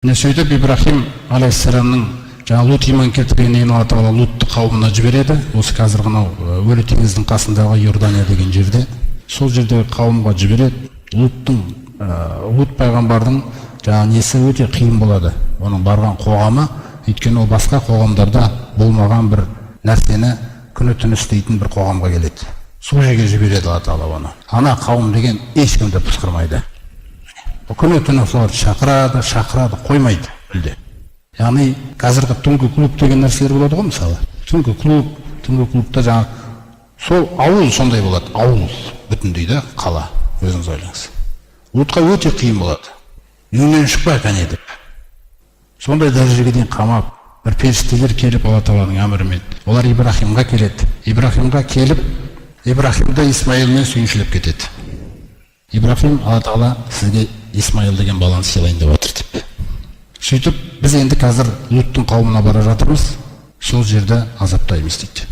Міне сөйтіп Ибрахим алейхиссаламның жаңа Лут иман келтіргеннен Алла Тағала Лутты қауымына жібереді. Осы қазір мынау өлі теңіздің қасындағы Иордания деген жерде. Сол жерде қауымға жібереді. Лут пайғамбардың жаңа несі өте қиын болады. Оның барған қоғамы, өйткені ол басқа қоғамдарда болмаған бір нәрсені күні түні істейтін бір қоғамға келеді. Сол жерге жібереді Алла Тағала оны. Ана қауым деген ешкімді пысқырмайды. Күні түні соларды шақырады, қоймайды мүлде. Яғни қазіргі түнгі клуб деген нәрселер болады ғой, мысалы. Түнгі клубта жаңа сол ауыл сондай болады, ауыл бүтіндей де қала, өзіңіз ойлаңыз. Лутқа өте қиын болады. Үйінен шықпа кәне деп. Сондай дәрежеге дейін қамап, бір періштелер келіп Алла Тағаланың әмірімен. Олар Ибрахимға келеді. Ибрахимға келіп, Ибрахимді Исмаилмен сүйіншілеп кетеді. Ибрахим, Алла Тағала сізге Исмаил деген баланы сыйлайын деп отыр деп. Сөйтіп, біз енді қазір Луттың қауымына бара жатырмыз, сол жерді азаптаймыз дейді.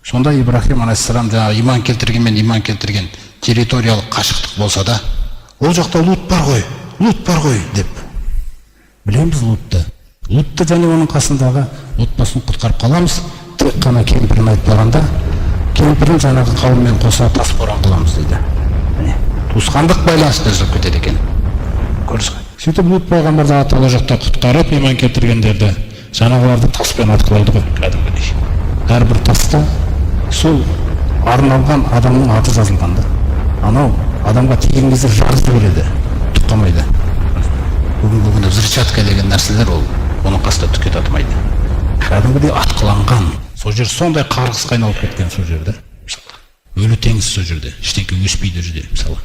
Сонда Ибрахим алейхиссалам жаңа иман келтірген территориялық қашықтық болса да, ол жақта Лут бар ғой деп. Білеміз Лутты. Лутты және оның қасындағы отбасын құтқарып қаламыз. Тек қана кемпірін айтпағанда, кемпірін жаңағы қауыммен қоса тасборан қыламыз дейді. Туысқандық байланысты үзіліп кетеді екен. Сөйтіп Лут пайғамбарды Алла Тағала жақта құтқарып, иман келтіргендерді жаңағыларды таспен атқылайды ғой, кәдімгідей. Әрбір таста сол арналған адамның аты жазылғанда. Анау адамға тиген кезде жарызды береді, тұққамайды. Бүгінгі күні взрывчатка деген нәрселер ол, оның қасында түкке татымайды. Кәдімгідей атқыланған. Сол жер сондай қарғысқа айналып кеткен сол жерде. Өлі теңіз сол жерде, ештеңке өспейді жерде, мысалы.